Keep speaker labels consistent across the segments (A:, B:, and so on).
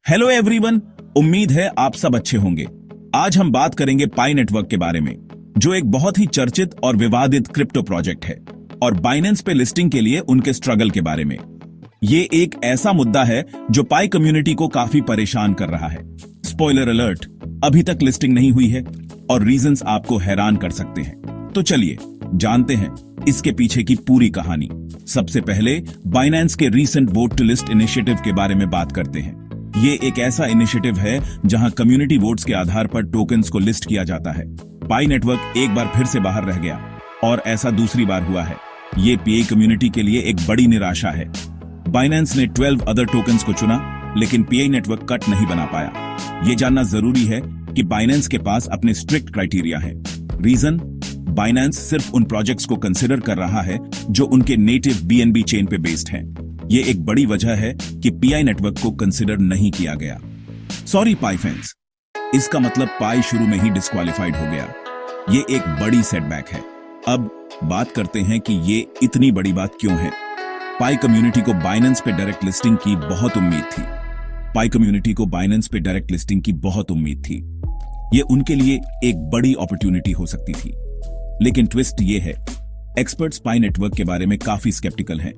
A: Hello everyone, उम्मीद है आप सब अच्छे होंगे। आज हम बात करेंगे पाई नेटवर्क के बारे में, जो एक बहुत ही चर्चित और विवादित क्रिप्टो प्रोजेक्ट है, और बाइनेंस पे लिस्टिंग के लिए उनके स्ट्रगल के बारे में। ये एक ऐसा मुद्दा है जो पाई कम्युनिटी को काफी परेशान कर रहा है। स्पॉइलर अलर्ट, अभी तक लिस्टिंग नहीं हुई है और रीजंस आपको हैरान कर सकते हैं। तो चलिए जानते हैं इसके पीछे की पूरी कहानी। सबसे पहले बाइनेंस के recent vote to list initiative के बारे में बात करते हैं। ये एक ऐसा इनिशिएटिव है जहां कम्युनिटी वोट्स के आधार पर टोकन्स को लिस्ट किया जाता है। पाई नेटवर्क एक बार फिर से बाहर रह गया और ऐसा दूसरी बार हुआ है। ये पीआई कम्युनिटी के लिए एक बड़ी निराशा है। बाइनेंस ने 12 अदर टोकन्स को चुना, लेकिन पीआई नेटवर्क कट नहीं बना पाया। ये जानना जरूरी है कि बाइनेंस के पास अपने स्ट्रिक्ट क्राइटेरिया है। रीजन, बाइनेंस सिर्फ उन प्रोजेक्ट्स को कंसिडर कर रहा है जो उनके नेटिव बीएनबी चेन पे बेस्ड हैं। ये एक बड़ी वजह है कि पीआई नेटवर्क को कंसिडर नहीं किया गया। सॉरी पाई फैंस, इसका मतलब पाई शुरू में ही डिस्क्वालिफाइड हो गया। ये एक बड़ी सेटबैक है। अब बात करते हैं कि ये इतनी बड़ी बात क्यों है। पाई कम्युनिटी को बाइनेंस पे डायरेक्ट लिस्टिंग की बहुत उम्मीद थी। पाई कम्युनिटी को बाइनेंस पे डायरेक्ट लिस्टिंग की बहुत उम्मीद थी। ये उनके लिए एक बड़ी अपॉर्चुनिटी हो सकती थी। लेकिन ट्विस्ट ये है, एक्सपर्ट्स पाई नेटवर्क के बारे में काफी स्केप्टिकल हैं।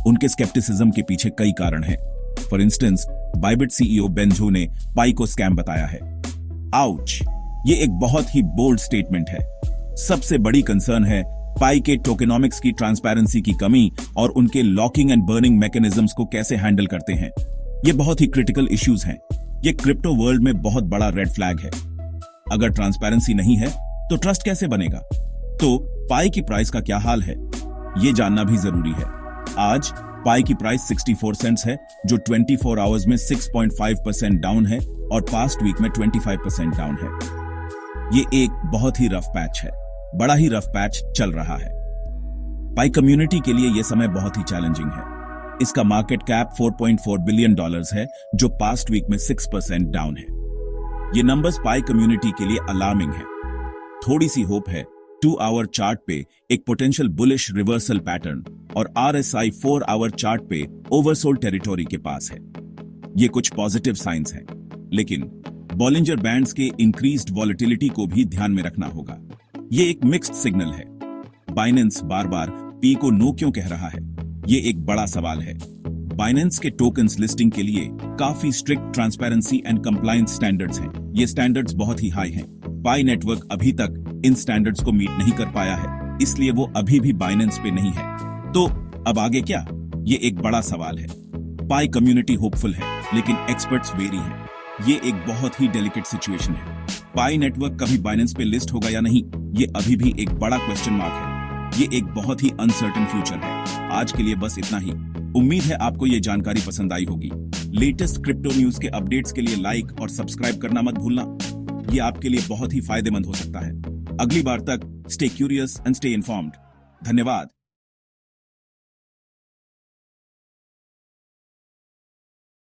A: उनके स्केप्टिसिज्म के पीछे कई कारण हैं। For instance, Bybit CEO Ben झो ने पाई को स्कैम बताया है। आउच, ये एक बहुत ही बोल्ड स्टेटमेंट है। सबसे बड़ी कंसर्न है पाई के टोकेनोमिक्स की ट्रांसपेरेंसी की कमी और उनके लॉकिंग एंड बर्निंग मैकेनिज्म्स को कैसे हैंडल करते हैं। ये बहुत ही क्रिटिकल इश्यूज हैं। ये क्रिप्टो वर्ल्ड में बहुत बड़ा रेड फ्लैग है। अगर ट्रांसपेरेंसी नहीं है तो ट्रस्ट कैसे बनेगा? तो पाई की प्राइस का क्या हाल है, ये जानना भी जरूरी है। आज पाई की प्राइस 64 सेंट्स है, जो 24 आवर्स में 6.5% डाउन है और पास्ट वीक में 25% डाउन है। ये एक बहुत ही रफ पैच है। बड़ा ही रफ पैच चल रहा है। पाई कम्युनिटी के लिए यह समय बहुत ही चैलेंजिंग है। इसका मार्केट कैप $4.4 बिलियन है, जो पास्ट वीक में 6% डाउन है। ये नंबर्स पाई कम्युनिटी के लिए अलार्मिंग है। थोड़ी सी होप है। 2 आवर चार्ट पे एक पोटेंशियल बुलिश रिवर्सल पैटर्न और RSI 4 आवर चार्ट पे ओवरसोल्ड टेरिटोरी के पास है। ये कुछ पॉजिटिव साइंस हैं, लेकिन बॉलिंजर बैंड्स के इंक्रीज्ड वॉलेटिलिटी को भी ध्यान में रखना होगा। ये एक मिक्स्ड सिग्नल है। बाइनेंस बार बार पी को नो क्यों कह रहा है, ये एक बड़ा सवाल है। बाइनेंस के टोकन्स लिस्टिंग के लिए काफी strict transparency and compliance standards हैं। ये स्टैंडर्ड्स बहुत ही हाई हैं। पाई नेटवर्क अभी तक इन स्टैंडर्ड्स को मीट नहीं कर पाया है, इसलिए वो अभी भी बाइनेंस पे नहीं है। तो अब आगे क्या, ये एक बड़ा सवाल है। पाई कम्युनिटी होपफुल है, लेकिन एक्सपर्ट्स वेरी हैं। ये एक बहुत ही डेलिकेट सिचुएशन है। पाई नेटवर्क कभी बाइनेंस पे लिस्ट होगा या नहीं, ये अभी भी एक बड़ा क्वेश्चन मार्क है। ये एक बहुत ही अनसर्टेन फ्यूचर है। आज के लिए बस इतना ही। उम्मीद है आपको ये जानकारी पसंद आई होगी। लेटेस्ट क्रिप्टो न्यूज के अपडेट्स के लिए लाइक और सब्सक्राइब करना मत भूलना। ये आपके लिए बहुत ही फायदेमंद हो सकता है। अगली बार तक stay curious and stay informed. धन्यवाद।